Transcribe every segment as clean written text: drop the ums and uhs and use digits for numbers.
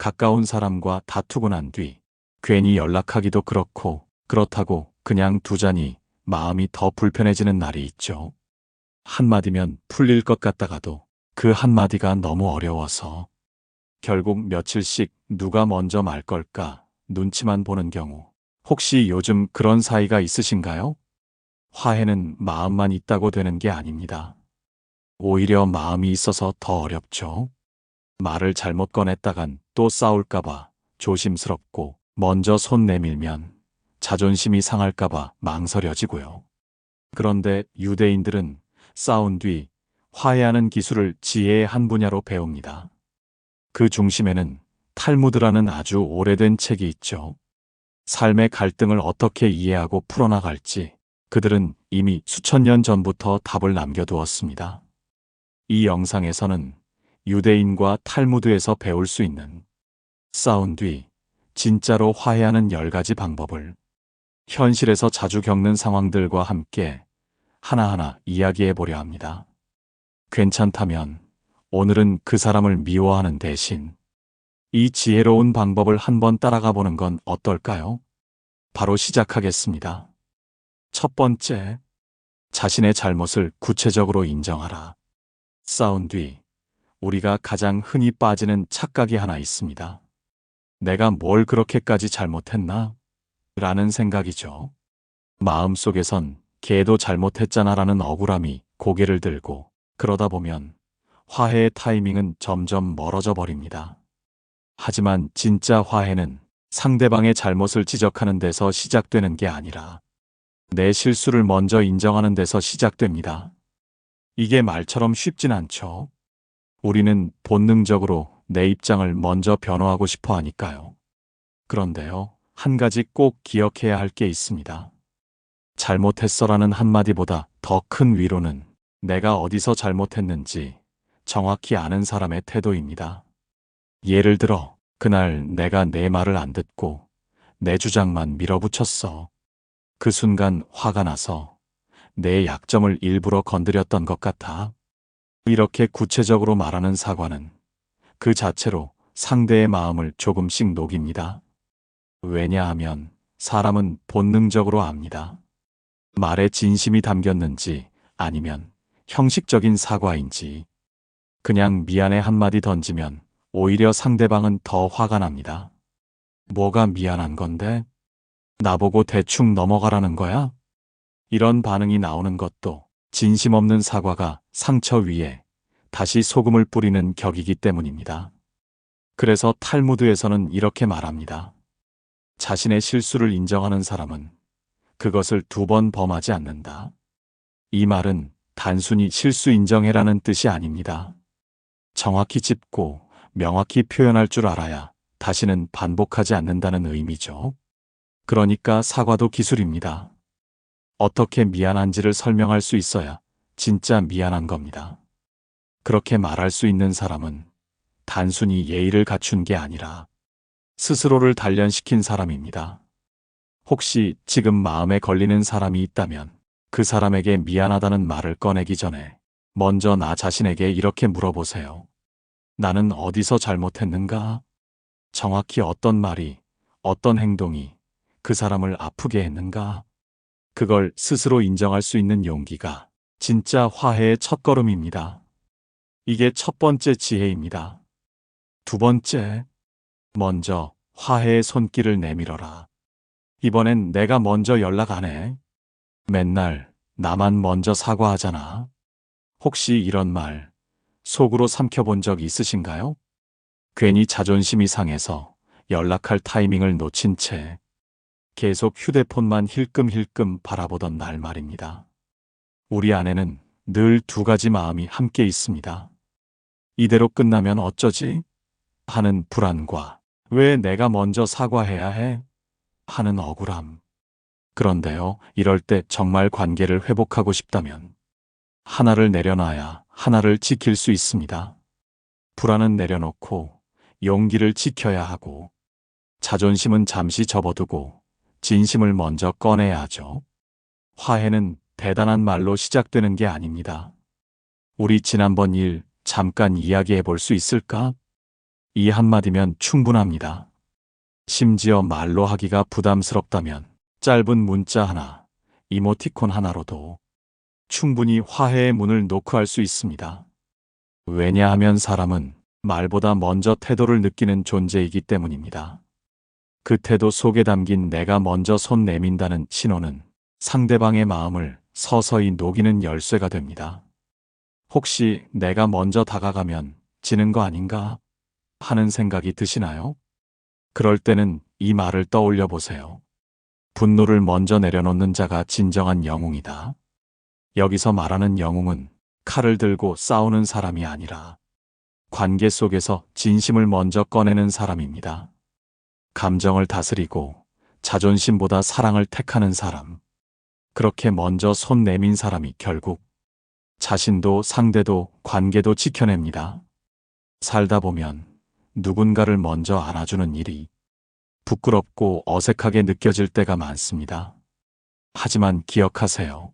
가까운 사람과 다투고 난 뒤 괜히 연락하기도 그렇다고 그냥 두자니 마음이 더 불편해지는 날이 있죠. 한마디면 풀릴 것 같다가도 그 한마디가 너무 어려워서 결국 며칠씩 누가 먼저 말 걸까 눈치만 보는 경우. 혹시 요즘 그런 사이가 있으신가요? 화해는 마음만 있다고 되는 게 아닙니다. 오히려 마음이 있어서 더 어렵죠. 말을 잘못 꺼냈다간 또 싸울까봐 조심스럽고 먼저 손 내밀면 자존심이 상할까봐 망설여지고요. 그런데 유대인들은 싸운 뒤 화해하는 기술을 지혜의 한 분야로 배웁니다. 그 중심에는 탈무드라는 아주 오래된 책이 있죠. 삶의 갈등을 어떻게 이해하고 풀어나갈지 그들은 이미 수천 년 전부터 답을 남겨두었습니다. 이 영상에서는 유대인과 탈무드에서 배울 수 있는 싸운 뒤 진짜로 화해하는 10가지 방법을 현실에서 자주 겪는 상황들과 함께 하나하나 이야기해 보려 합니다. 괜찮다면 오늘은 그 사람을 미워하는 대신 이 지혜로운 방법을 한번 따라가 보는 건 어떨까요? 바로 시작하겠습니다. 첫 번째, 자신의 잘못을 구체적으로 인정하라. 싸운 뒤 우리가 가장 흔히 빠지는 착각이 하나 있습니다. 내가 뭘 그렇게까지 잘못했나? 라는 생각이죠. 마음속에선 걔도 잘못했잖아 라는 억울함이 고개를 들고 그러다 보면 화해의 타이밍은 점점 멀어져 버립니다. 하지만 진짜 화해는 상대방의 잘못을 지적하는 데서 시작되는 게 아니라 내 실수를 먼저 인정하는 데서 시작됩니다. 이게 말처럼 쉽진 않죠. 우리는 본능적으로 내 입장을 먼저 변호하고 싶어 하니까요. 그런데요, 한 가지 꼭 기억해야 할 게 있습니다. 잘못했어라는 한마디보다 더 큰 위로는 내가 어디서 잘못했는지 정확히 아는 사람의 태도입니다. 예를 들어, 그날 내가 내 말을 안 듣고 내 주장만 밀어붙였어. 그 순간 화가 나서 내 약점을 일부러 건드렸던 것 같아. 이렇게 구체적으로 말하는 사과는 그 자체로 상대의 마음을 조금씩 녹입니다. 왜냐하면 사람은 본능적으로 압니다. 말에 진심이 담겼는지 아니면 형식적인 사과인지. 그냥 미안해 한마디 던지면 오히려 상대방은 더 화가 납니다. 뭐가 미안한 건데? 나보고 대충 넘어가라는 거야? 이런 반응이 나오는 것도 진심 없는 사과가 상처 위에 다시 소금을 뿌리는 격이기 때문입니다. 그래서 탈무드에서는 이렇게 말합니다. 자신의 실수를 인정하는 사람은 그것을 2번 범하지 않는다. 이 말은 단순히 실수 인정해라는 뜻이 아닙니다. 정확히 짚고 명확히 표현할 줄 알아야 다시는 반복하지 않는다는 의미죠. 그러니까 사과도 기술입니다. 어떻게 미안한지를 설명할 수 있어야 진짜 미안한 겁니다. 그렇게 말할 수 있는 사람은 단순히 예의를 갖춘 게 아니라 스스로를 단련시킨 사람입니다. 혹시 지금 마음에 걸리는 사람이 있다면 그 사람에게 미안하다는 말을 꺼내기 전에 먼저 나 자신에게 이렇게 물어보세요. 나는 어디서 잘못했는가? 정확히 어떤 말이, 어떤 행동이 그 사람을 아프게 했는가? 그걸 스스로 인정할 수 있는 용기가 진짜 화해의 첫걸음입니다. 이게 첫 번째 지혜입니다. 두 번째, 먼저 화해의 손길을 내밀어라. 이번엔 내가 먼저 연락 안 해. 맨날 나만 먼저 사과하잖아. 혹시 이런 말 속으로 삼켜본 적 있으신가요? 괜히 자존심이 상해서 연락할 타이밍을 놓친 채 계속 휴대폰만 힐끔힐끔 바라보던 날 말입니다. 우리 안에는 늘 2가지 마음이 함께 있습니다. 이대로 끝나면 어쩌지? 하는 불안과 왜 내가 먼저 사과해야 해? 하는 억울함. 그런데요, 이럴 때 정말 관계를 회복하고 싶다면 하나를 내려놔야 하나를 지킬 수 있습니다. 불안은 내려놓고 용기를 지켜야 하고 자존심은 잠시 접어두고 진심을 먼저 꺼내야 하죠. 화해는 대단한 말로 시작되는 게 아닙니다. 우리 지난번 일 잠깐 이야기해 볼 수 있을까? 이 한마디면 충분합니다. 심지어 말로 하기가 부담스럽다면 짧은 문자 하나, 이모티콘 하나로도 충분히 화해의 문을 노크할 수 있습니다. 왜냐하면 사람은 말보다 먼저 태도를 느끼는 존재이기 때문입니다. 그 태도 속에 담긴 내가 먼저 손 내민다는 신호는 상대방의 마음을 서서히 녹이는 열쇠가 됩니다. 혹시 내가 먼저 다가가면 지는 거 아닌가 하는 생각이 드시나요? 그럴 때는 이 말을 떠올려 보세요. 분노를 먼저 내려놓는 자가 진정한 영웅이다. 여기서 말하는 영웅은 칼을 들고 싸우는 사람이 아니라 관계 속에서 진심을 먼저 꺼내는 사람입니다. 감정을 다스리고 자존심보다 사랑을 택하는 사람. 그렇게 먼저 손 내민 사람이 결국 자신도 상대도 관계도 지켜냅니다. 살다 보면 누군가를 먼저 안아주는 일이 부끄럽고 어색하게 느껴질 때가 많습니다. 하지만 기억하세요.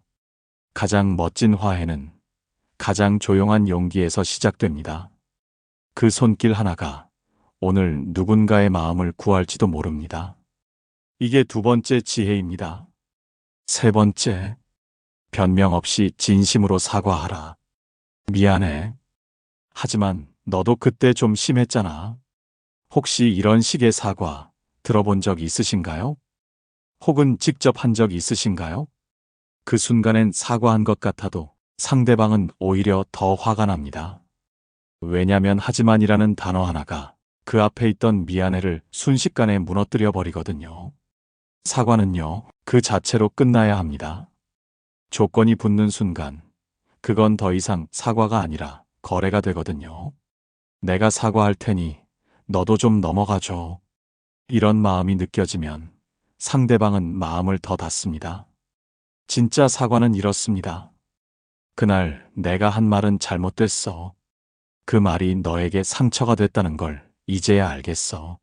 가장 멋진 화해는 가장 조용한 용기에서 시작됩니다. 그 손길 하나가 오늘 누군가의 마음을 구할지도 모릅니다. 이게 두 번째 지혜입니다. 세 번째, 변명 없이 진심으로 사과하라. 미안해. 하지만 너도 그때 좀 심했잖아. 혹시 이런 식의 사과 들어본 적 있으신가요? 혹은 직접 한 적 있으신가요? 그 순간엔 사과한 것 같아도 상대방은 오히려 더 화가 납니다. 왜냐면 하지만이라는 단어 하나가 그 앞에 있던 미안해를 순식간에 무너뜨려 버리거든요. 사과는요, 그 자체로 끝나야 합니다. 조건이 붙는 순간, 그건 더 이상 사과가 아니라 거래가 되거든요. 내가 사과할 테니 너도 좀 넘어가줘. 이런 마음이 느껴지면 상대방은 마음을 더 닫습니다. 진짜 사과는 이렇습니다. 그날 내가 한 말은 잘못됐어. 그 말이 너에게 상처가 됐다는 걸 이제야 알겠어.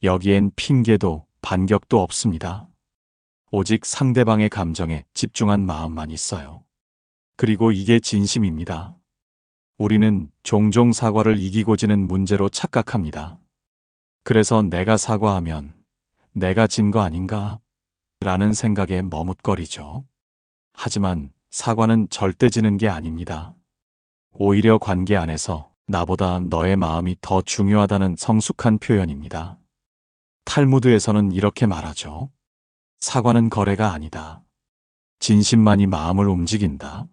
여기엔 핑계도 반격도 없습니다. 오직 상대방의 감정에 집중한 마음만 있어요. 그리고 이게 진심입니다. 우리는 종종 사과를 이기고 지는 문제로 착각합니다. 그래서 내가 사과하면 내가 진 거 아닌가? 라는 생각에 머뭇거리죠. 하지만 사과는 절대 지는 게 아닙니다. 오히려 관계 안에서 나보다 너의 마음이 더 중요하다는 성숙한 표현입니다. 탈무드에서는 이렇게 말하죠. 사과는 거래가 아니다. 진심만이 마음을 움직인다.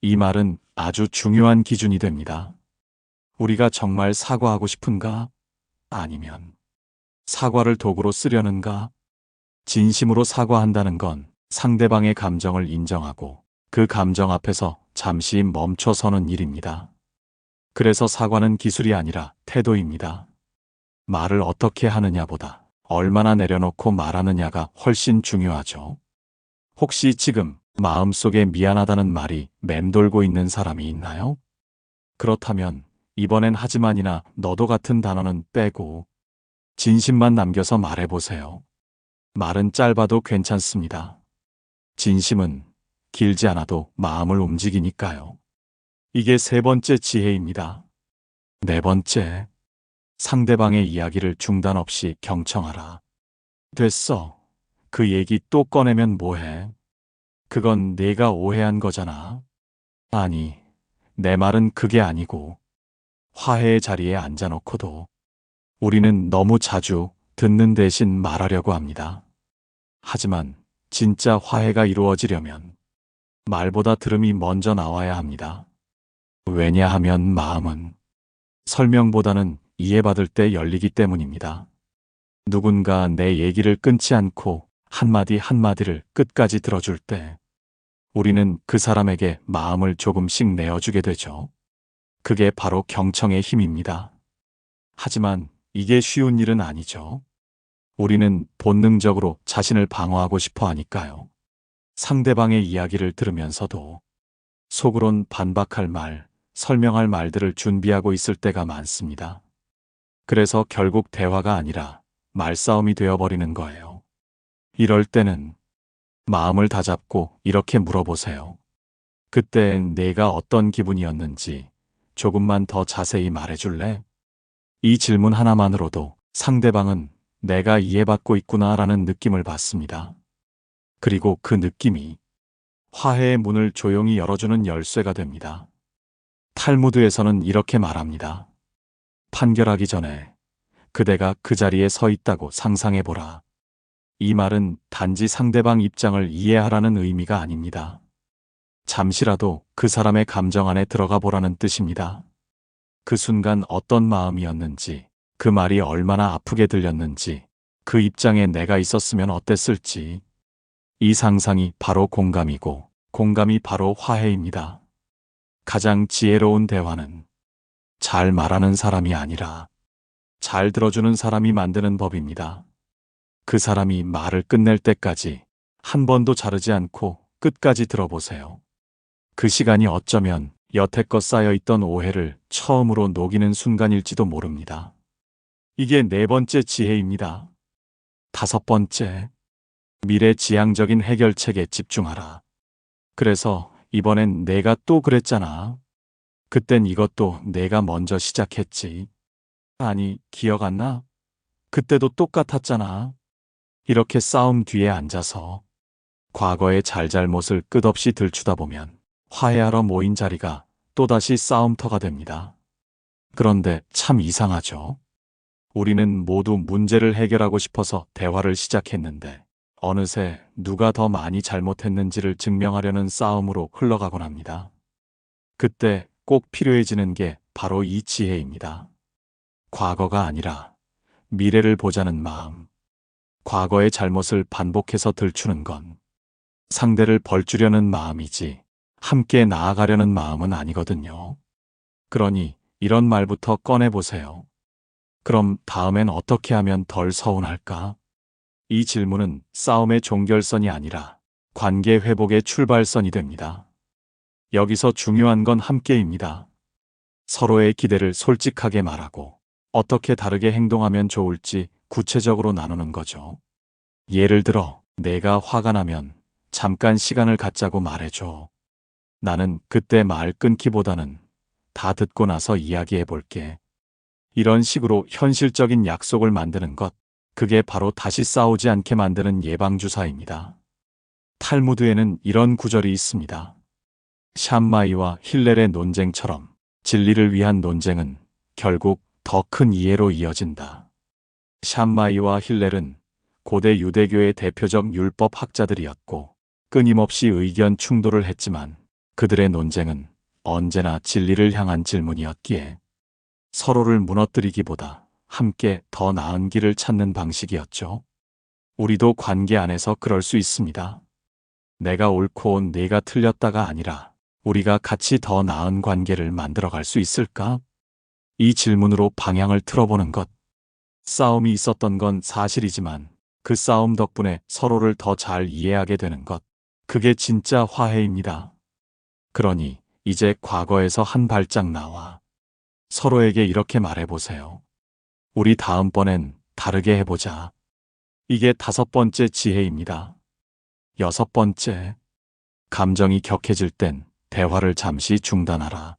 이 말은 아주 중요한 기준이 됩니다. 우리가 정말 사과하고 싶은가? 아니면 사과를 도구로 쓰려는가? 진심으로 사과한다는 건 상대방의 감정을 인정하고 그 감정 앞에서 잠시 멈춰서는 일입니다. 그래서 사과는 기술이 아니라 태도입니다. 말을 어떻게 하느냐보다 얼마나 내려놓고 말하느냐가 훨씬 중요하죠. 혹시 지금 마음속에 미안하다는 말이 맴돌고 있는 사람이 있나요? 그렇다면 이번엔 하지만이나 너도 같은 단어는 빼고 진심만 남겨서 말해보세요. 말은 짧아도 괜찮습니다. 진심은 길지 않아도 마음을 움직이니까요. 이게 세 번째 지혜입니다. 네 번째, 상대방의 이야기를 중단 없이 경청하라. 됐어. 그 얘기 또 꺼내면 뭐해? 그건 내가 오해한 거잖아. 아니, 내 말은 그게 아니고 화해의 자리에 앉아놓고도 우리는 너무 자주 듣는 대신 말하려고 합니다. 하지만 진짜 화해가 이루어지려면 말보다 들음이 먼저 나와야 합니다. 왜냐하면 마음은 설명보다는 이해받을 때 열리기 때문입니다. 누군가 내 얘기를 끊지 않고 한마디 한마디를 끝까지 들어줄 때 우리는 그 사람에게 마음을 조금씩 내어주게 되죠. 그게 바로 경청의 힘입니다. 하지만 이게 쉬운 일은 아니죠. 우리는 본능적으로 자신을 방어하고 싶어 하니까요. 상대방의 이야기를 들으면서도 속으론 반박할 말, 설명할 말들을 준비하고 있을 때가 많습니다. 그래서 결국 대화가 아니라 말싸움이 되어버리는 거예요. 이럴 때는 마음을 다잡고 이렇게 물어보세요. 그때 내가 어떤 기분이었는지 조금만 더 자세히 말해줄래? 이 질문 하나만으로도 상대방은 내가 이해받고 있구나라는 느낌을 받습니다. 그리고 그 느낌이 화해의 문을 조용히 열어주는 열쇠가 됩니다. 탈무드에서는 이렇게 말합니다. 판결하기 전에 그대가 그 자리에 서 있다고 상상해보라. 이 말은 단지 상대방 입장을 이해하라는 의미가 아닙니다. 잠시라도 그 사람의 감정 안에 들어가 보라는 뜻입니다. 그 순간 어떤 마음이었는지, 그 말이 얼마나 아프게 들렸는지, 그 입장에 내가 있었으면 어땠을지. 이 상상이 바로 공감이고, 공감이 바로 화해입니다. 가장 지혜로운 대화는 잘 말하는 사람이 아니라 잘 들어주는 사람이 만드는 법입니다. 그 사람이 말을 끝낼 때까지 한 번도 자르지 않고 끝까지 들어보세요. 그 시간이 어쩌면 여태껏 쌓여있던 오해를 처음으로 녹이는 순간일지도 모릅니다. 이게 네 번째 지혜입니다. 다섯 번째, 미래지향적인 해결책에 집중하라. 그래서 이번엔 내가 또 그랬잖아. 그땐 이것도 내가 먼저 시작했지. 아니, 기억 안 나? 그때도 똑같았잖아. 이렇게 싸움 뒤에 앉아서 과거의 잘잘못을 끝없이 들추다 보면 화해하러 모인 자리가 또다시 싸움터가 됩니다. 그런데 참 이상하죠? 우리는 모두 문제를 해결하고 싶어서 대화를 시작했는데 어느새 누가 더 많이 잘못했는지를 증명하려는 싸움으로 흘러가곤 합니다. 그때 꼭 필요해지는 게 바로 이 지혜입니다. 과거가 아니라 미래를 보자는 마음. 과거의 잘못을 반복해서 들추는 건 상대를 벌주려는 마음이지 함께 나아가려는 마음은 아니거든요. 그러니 이런 말부터 꺼내보세요. 그럼 다음엔 어떻게 하면 덜 서운할까? 이 질문은 싸움의 종결선이 아니라 관계 회복의 출발선이 됩니다. 여기서 중요한 건 함께입니다. 서로의 기대를 솔직하게 말하고 어떻게 다르게 행동하면 좋을지 구체적으로 나누는 거죠. 예를 들어, 내가 화가 나면 잠깐 시간을 갖자고 말해줘. 나는 그때 말 끊기보다는 다 듣고 나서 이야기해 볼게. 이런 식으로 현실적인 약속을 만드는 것, 그게 바로 다시 싸우지 않게 만드는 예방주사입니다. 탈무드에는 이런 구절이 있습니다. 샴마이와 힐렐의 논쟁처럼 진리를 위한 논쟁은 결국 더 큰 이해로 이어진다. 샴마이와 힐렐은 고대 유대교의 대표적 율법 학자들이었고 끊임없이 의견 충돌을 했지만 그들의 논쟁은 언제나 진리를 향한 질문이었기에 서로를 무너뜨리기보다 함께 더 나은 길을 찾는 방식이었죠. 우리도 관계 안에서 그럴 수 있습니다. 내가 옳고 네가 틀렸다가 아니라 우리가 같이 더 나은 관계를 만들어갈 수 있을까? 이 질문으로 방향을 틀어보는 것. 싸움이 있었던 건 사실이지만 그 싸움 덕분에 서로를 더 잘 이해하게 되는 것. 그게 진짜 화해입니다. 그러니 이제 과거에서 한 발짝 나와 서로에게 이렇게 말해보세요. 우리 다음번엔 다르게 해보자. 이게 다섯 번째 지혜입니다. 여섯 번째, 감정이 격해질 땐 대화를 잠시 중단하라.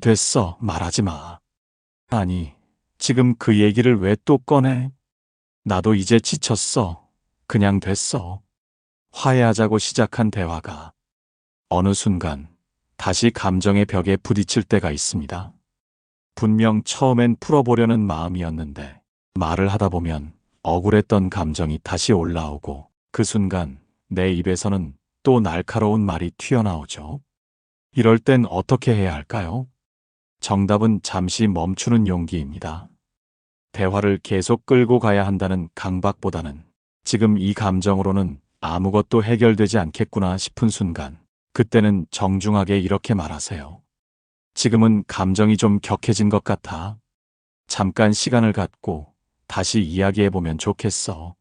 됐어, 말하지 마. 아니, 지금 그 얘기를 왜 또 꺼내? 나도 이제 지쳤어. 그냥 됐어. 화해하자고 시작한 대화가 어느 순간 다시 감정의 벽에 부딪힐 때가 있습니다. 분명 처음엔 풀어보려는 마음이었는데 말을 하다 보면 억울했던 감정이 다시 올라오고 그 순간 내 입에서는 또 날카로운 말이 튀어나오죠. 이럴 땐 어떻게 해야 할까요? 정답은 잠시 멈추는 용기입니다. 대화를 계속 끌고 가야 한다는 강박보다는 지금 이 감정으로는 아무것도 해결되지 않겠구나 싶은 순간, 그때는 정중하게 이렇게 말하세요. 지금은 감정이 좀 격해진 것 같아. 잠깐 시간을 갖고 다시 이야기해보면 좋겠어.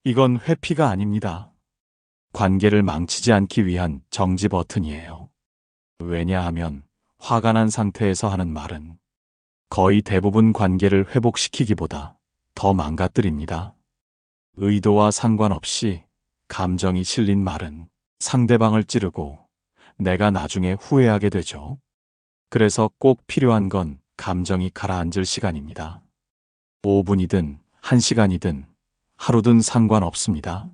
이건 회피가 아닙니다. 관계를 망치지 않기 위한 정지 버튼이에요. 왜냐하면 화가 난 상태에서 하는 말은 거의 대부분 관계를 회복시키기보다 더 망가뜨립니다. 의도와 상관없이 감정이 실린 말은 상대방을 찌르고 내가 나중에 후회하게 되죠. 그래서 꼭 필요한 건 감정이 가라앉을 시간입니다. 5분이든 1시간이든 하루든 상관없습니다.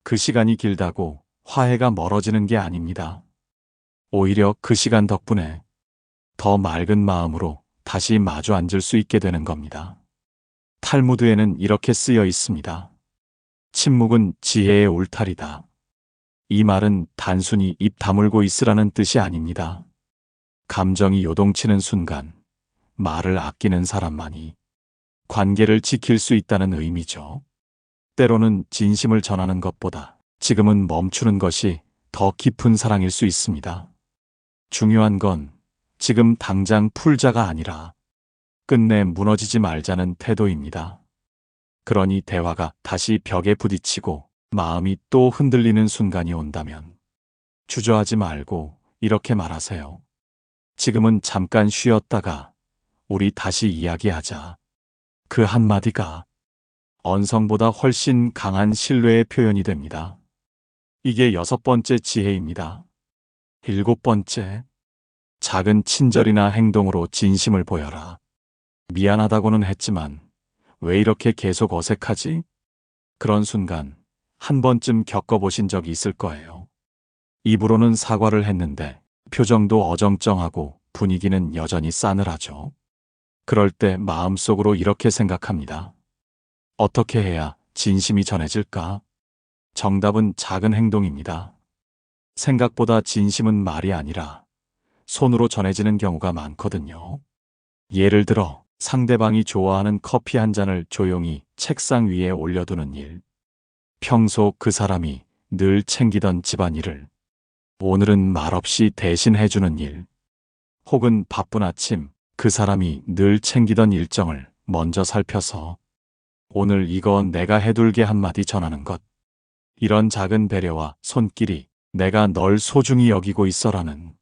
그 시간이 길다고 화해가 멀어지는 게 아닙니다. 오히려 그 시간 덕분에 더 맑은 마음으로 다시 마주 앉을 수 있게 되는 겁니다. 탈무드에는 이렇게 쓰여 있습니다. 침묵은 지혜의 울타리다. 이 말은 단순히 입 다물고 있으라는 뜻이 아닙니다. 감정이 요동치는 순간 말을 아끼는 사람만이 관계를 지킬 수 있다는 의미죠. 때로는 진심을 전하는 것보다 지금은 멈추는 것이 더 깊은 사랑일 수 있습니다. 중요한 건 지금 당장 풀자가 아니라 끝내 무너지지 말자는 태도입니다. 그러니 대화가 다시 벽에 부딪히고 마음이 또 흔들리는 순간이 온다면 주저하지 말고 이렇게 말하세요. 지금은 잠깐 쉬었다가 우리 다시 이야기하자. 그 한마디가 언성보다 훨씬 강한 신뢰의 표현이 됩니다. 이게 6번째 지혜입니다. 7번째, 작은 친절이나 행동으로 진심을 보여라. 미안하다고는 했지만 왜 이렇게 계속 어색하지? 그런 순간 한 번쯤 겪어보신 적이 있을 거예요. 입으로는 사과를 했는데 표정도 어정쩡하고 분위기는 여전히 싸늘하죠. 그럴 때 마음속으로 이렇게 생각합니다. 어떻게 해야 진심이 전해질까? 정답은 작은 행동입니다. 생각보다 진심은 말이 아니라 손으로 전해지는 경우가 많거든요. 예를 들어 상대방이 좋아하는 커피 한 잔을 조용히 책상 위에 올려두는 일. 평소 그 사람이 늘 챙기던 집안일을 오늘은 말없이 대신 해주는 일. 혹은 바쁜 아침 그 사람이 늘 챙기던 일정을 먼저 살펴서 오늘 이거 내가 해둘게 한마디 전하는 것. 이런 작은 배려와 손길이 내가 널 소중히 여기고 있어라는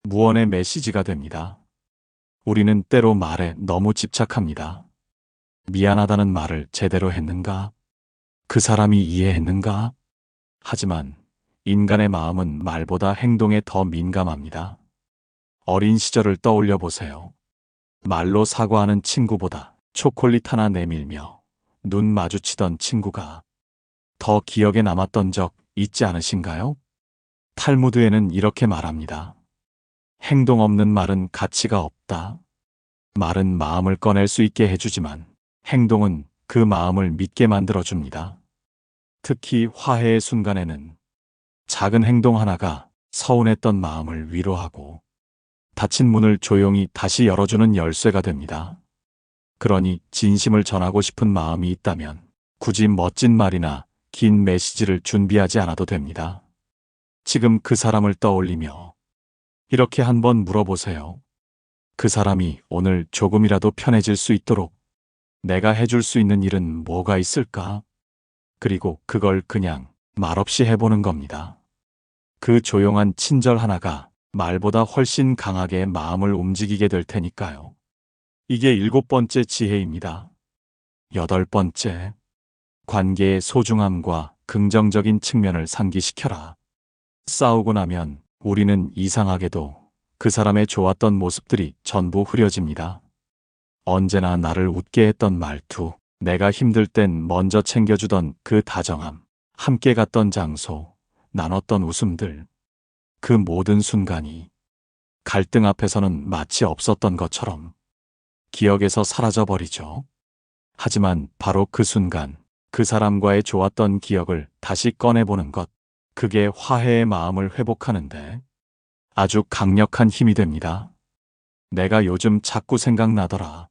무언의 메시지가 됩니다. 우리는 때로 말에 너무 집착합니다. 미안하다는 말을 제대로 했는가? 그 사람이 이해했는가? 하지만 인간의 마음은 말보다 행동에 더 민감합니다. 어린 시절을 떠올려 보세요. 말로 사과하는 친구보다 초콜릿 하나 내밀며 눈 마주치던 친구가 더 기억에 남았던 적 있지 않으신가요? 탈무드에는 이렇게 말합니다. 행동 없는 말은 가치가 없다. 말은 마음을 꺼낼 수 있게 해주지만 행동은 그 마음을 믿게 만들어줍니다. 특히 화해의 순간에는 작은 행동 하나가 서운했던 마음을 위로하고 닫힌 문을 조용히 다시 열어주는 열쇠가 됩니다. 그러니 진심을 전하고 싶은 마음이 있다면 굳이 멋진 말이나 긴 메시지를 준비하지 않아도 됩니다. 지금 그 사람을 떠올리며 이렇게 한번 물어보세요. 그 사람이 오늘 조금이라도 편해질 수 있도록 내가 해줄 수 있는 일은 뭐가 있을까? 그리고 그걸 그냥 말없이 해보는 겁니다. 그 조용한 친절 하나가 말보다 훨씬 강하게 마음을 움직이게 될 테니까요. 이게 7번째 지혜입니다. 8번째, 관계의 소중함과 긍정적인 측면을 상기시켜라. 싸우고 나면 우리는 이상하게도 그 사람의 좋았던 모습들이 전부 흐려집니다. 언제나 나를 웃게 했던 말투, 내가 힘들 땐 먼저 챙겨주던 그 다정함, 함께 갔던 장소, 나눴던 웃음들. 그 모든 순간이 갈등 앞에서는 마치 없었던 것처럼 기억에서 사라져버리죠. 하지만 바로 그 순간 그 사람과의 좋았던 기억을 다시 꺼내보는 것, 그게 화해의 마음을 회복하는데 아주 강력한 힘이 됩니다. 내가 요즘 자꾸 생각나더라.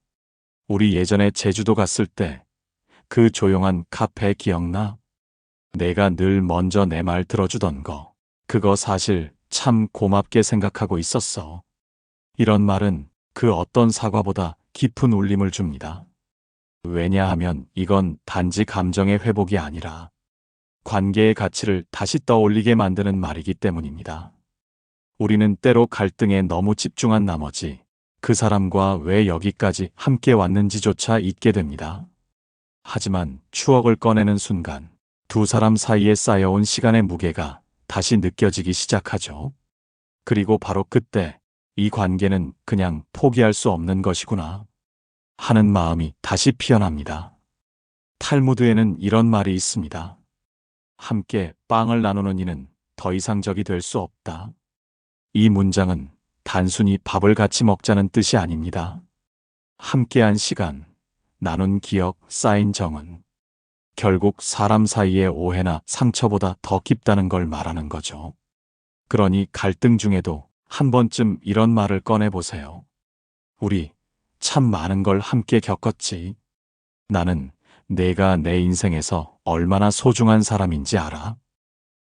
우리 예전에 제주도 갔을 때 그 조용한 카페 기억나? 내가 늘 먼저 내 말 들어주던 거. 그거 사실 참 고맙게 생각하고 있었어. 이런 말은 그 어떤 사과보다 깊은 울림을 줍니다. 왜냐하면 이건 단지 감정의 회복이 아니라 관계의 가치를 다시 떠올리게 만드는 말이기 때문입니다. 우리는 때로 갈등에 너무 집중한 나머지 그 사람과 왜 여기까지 함께 왔는지조차 잊게 됩니다. 하지만 추억을 꺼내는 순간 두 사람 사이에 쌓여온 시간의 무게가 다시 느껴지기 시작하죠. 그리고 바로 그때 이 관계는 그냥 포기할 수 없는 것이구나 하는 마음이 다시 피어납니다. 탈무드에는 이런 말이 있습니다. 함께 빵을 나누는 이는 더 이상 적이 될 수 없다. 이 문장은 단순히 밥을 같이 먹자는 뜻이 아닙니다. 함께한 시간, 나눈 기억, 쌓인 정은 결국 사람 사이의 오해나 상처보다 더 깊다는 걸 말하는 거죠. 그러니 갈등 중에도 한 번쯤 이런 말을 꺼내보세요. 우리 참 많은 걸 함께 겪었지. 나는 내가 내 인생에서 얼마나 소중한 사람인지 알아.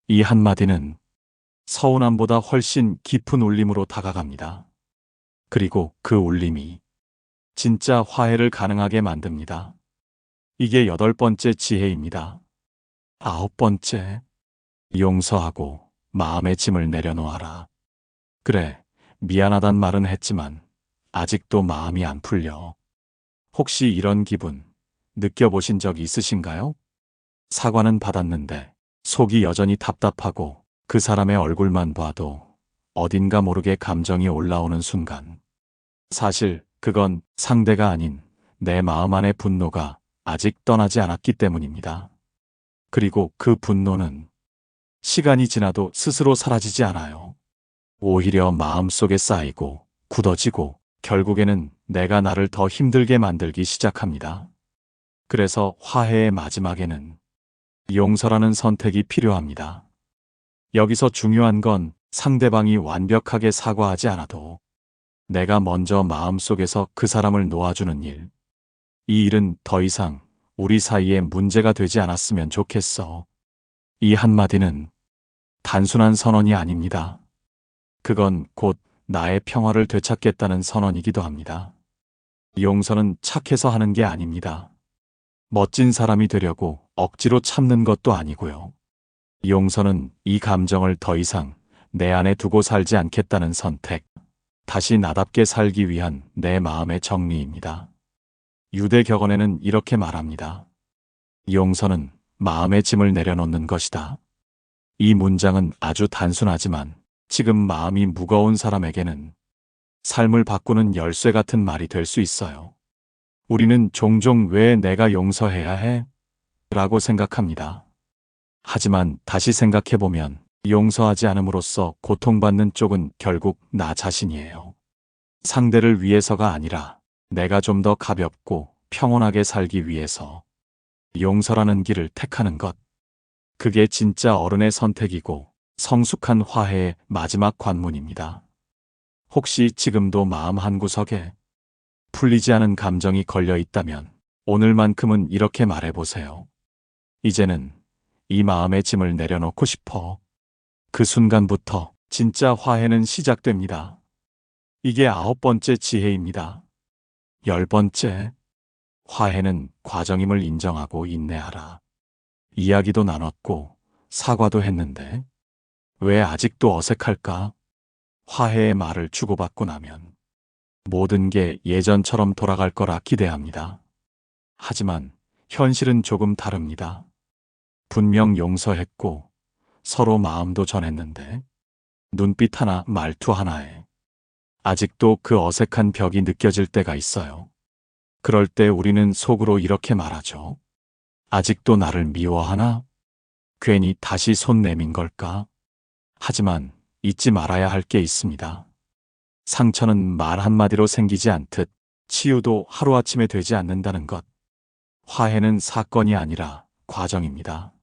이 한마디는 서운함보다 훨씬 깊은 울림으로 다가갑니다. 그리고 그 울림이 진짜 화해를 가능하게 만듭니다. 이게 8번째 지혜입니다. 9번째, 용서하고 마음의 짐을 내려놓아라. 그래, 미안하단 말은 했지만 아직도 마음이 안 풀려. 혹시 이런 기분 느껴보신 적 있으신가요? 사과는 받았는데 속이 여전히 답답하고 그 사람의 얼굴만 봐도 어딘가 모르게 감정이 올라오는 순간. 사실 그건 상대가 아닌 내 마음 안의 분노가 아직 떠나지 않았기 때문입니다. 그리고 그 분노는 시간이 지나도 스스로 사라지지 않아요. 오히려 마음속에 쌓이고 굳어지고 결국에는 내가 나를 더 힘들게 만들기 시작합니다. 그래서 화해의 마지막에는 용서라는 선택이 필요합니다. 여기서 중요한 건 상대방이 완벽하게 사과하지 않아도 내가 먼저 마음속에서 그 사람을 놓아주는 일. 이 일은 더 이상 우리 사이에 문제가 되지 않았으면 좋겠어. 이 한마디는 단순한 선언이 아닙니다. 그건 곧 나의 평화를 되찾겠다는 선언이기도 합니다. 용서는 착해서 하는 게 아닙니다. 멋진 사람이 되려고 억지로 참는 것도 아니고요. 용서는 이 감정을 더 이상 내 안에 두고 살지 않겠다는 선택, 다시 나답게 살기 위한 내 마음의 정리입니다. 유대 격언에는 이렇게 말합니다. 용서는 마음의 짐을 내려놓는 것이다. 이 문장은 아주 단순하지만 지금 마음이 무거운 사람에게는 삶을 바꾸는 열쇠 같은 말이 될 수 있어요. 우리는 종종 왜 내가 용서해야 해? 라고 생각합니다. 하지만 다시 생각해보면 용서하지 않음으로써 고통받는 쪽은 결국 나 자신이에요. 상대를 위해서가 아니라 내가 좀 더 가볍고 평온하게 살기 위해서 용서라는 길을 택하는 것. 그게 진짜 어른의 선택이고 성숙한 화해의 마지막 관문입니다. 혹시 지금도 마음 한구석에 풀리지 않은 감정이 걸려 있다면 오늘만큼은 이렇게 말해보세요. 이제는 이 마음의 짐을 내려놓고 싶어. 그 순간부터 진짜 화해는 시작됩니다. 이게 9번째 지혜입니다. 10번째, 화해는 과정임을 인정하고 인내하라. 이야기도 나눴고 사과도 했는데 왜 아직도 어색할까? 화해의 말을 주고받고 나면 모든 게 예전처럼 돌아갈 거라 기대합니다. 하지만 현실은 조금 다릅니다. 분명 용서했고 서로 마음도 전했는데 눈빛 하나 말투 하나에 아직도 그 어색한 벽이 느껴질 때가 있어요. 그럴 때 우리는 속으로 이렇게 말하죠. 아직도 나를 미워하나? 괜히 다시 손 내민 걸까? 하지만 잊지 말아야 할 게 있습니다. 상처는 말 한마디로 생기지 않듯 치유도 하루아침에 되지 않는다는 것. 화해는 사건이 아니라 과정입니다.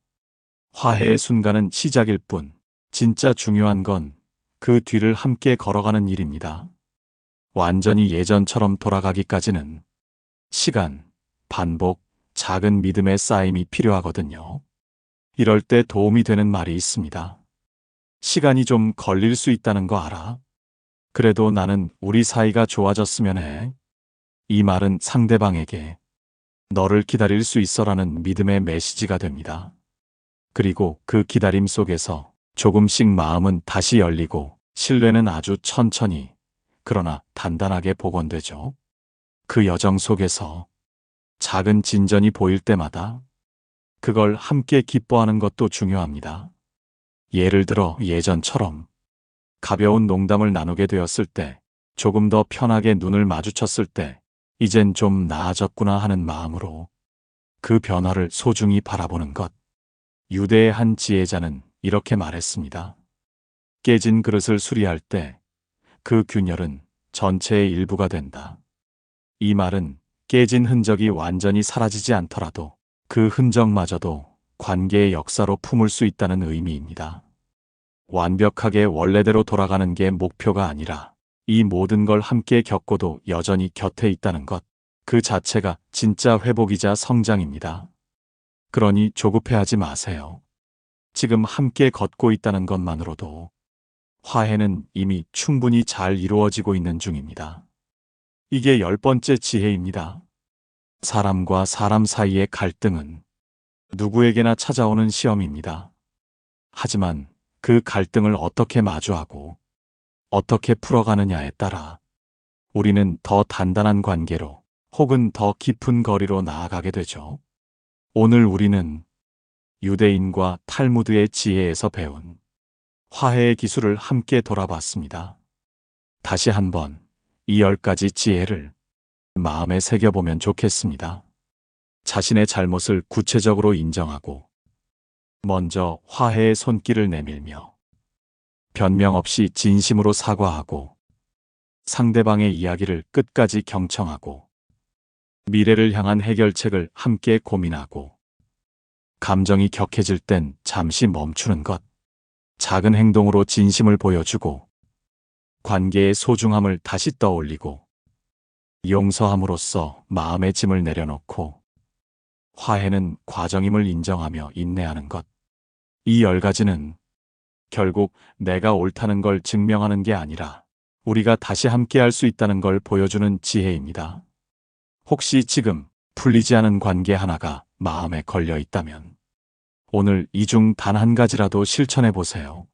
화해의 순간은 시작일 뿐, 진짜 중요한 건 그 뒤를 함께 걸어가는 일입니다. 완전히 예전처럼 돌아가기까지는 시간, 반복, 작은 믿음의 쌓임이 필요하거든요. 이럴 때 도움이 되는 말이 있습니다. 시간이 좀 걸릴 수 있다는 거 알아? 그래도 나는 우리 사이가 좋아졌으면 해. 이 말은 상대방에게 너를 기다릴 수 있어라는 믿음의 메시지가 됩니다. 그리고 그 기다림 속에서 조금씩 마음은 다시 열리고 신뢰는 아주 천천히 그러나 단단하게 복원되죠. 그 여정 속에서 작은 진전이 보일 때마다 그걸 함께 기뻐하는 것도 중요합니다. 예를 들어 예전처럼 가벼운 농담을 나누게 되었을 때 조금 더 편하게 눈을 마주쳤을 때 이젠 좀 나아졌구나 하는 마음으로 그 변화를 소중히 바라보는 것. 유대의 한 지혜자는 이렇게 말했습니다. 깨진 그릇을 수리할 때 그 균열은 전체의 일부가 된다. 이 말은 깨진 흔적이 완전히 사라지지 않더라도 그 흔적마저도 관계의 역사로 품을 수 있다는 의미입니다. 완벽하게 원래대로 돌아가는 게 목표가 아니라 이 모든 걸 함께 겪고도 여전히 곁에 있다는 것, 그 자체가 진짜 회복이자 성장입니다. 그러니 조급해하지 마세요. 지금 함께 걷고 있다는 것만으로도 화해는 이미 충분히 잘 이루어지고 있는 중입니다. 이게 10번째 지혜입니다. 사람과 사람 사이의 갈등은 누구에게나 찾아오는 시험입니다. 하지만 그 갈등을 어떻게 마주하고 어떻게 풀어가느냐에 따라 우리는 더 단단한 관계로 혹은 더 깊은 거리로 나아가게 되죠. 오늘 우리는 유대인과 탈무드의 지혜에서 배운 화해의 기술을 함께 돌아봤습니다. 다시 한번 이 10가지 지혜를 마음에 새겨보면 좋겠습니다. 자신의 잘못을 구체적으로 인정하고 먼저 화해의 손길을 내밀며 변명 없이 진심으로 사과하고 상대방의 이야기를 끝까지 경청하고 미래를 향한 해결책을 함께 고민하고 감정이 격해질 땐 잠시 멈추는 것, 작은 행동으로 진심을 보여주고 관계의 소중함을 다시 떠올리고 용서함으로써 마음의 짐을 내려놓고 화해는 과정임을 인정하며 인내하는 것. 이 10가지는 결국 내가 옳다는 걸 증명하는 게 아니라 우리가 다시 함께 할 수 있다는 걸 보여주는 지혜입니다. 혹시 지금 풀리지 않은 관계 하나가 마음에 걸려 있다면 오늘 이 중 단 한 가지라도 실천해 보세요.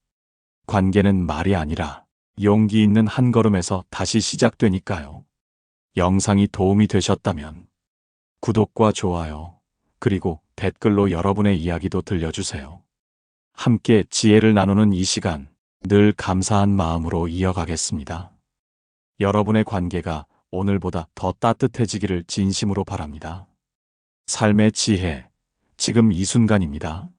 관계는 말이 아니라 용기 있는 한 걸음에서 다시 시작되니까요. 영상이 도움이 되셨다면 구독과 좋아요, 그리고 댓글로 여러분의 이야기도 들려주세요. 함께 지혜를 나누는 이 시간 늘 감사한 마음으로 이어가겠습니다. 여러분의 관계가 오늘보다 더 따뜻해지기를 진심으로 바랍니다. 삶의 지혜, 지금 이 순간입니다.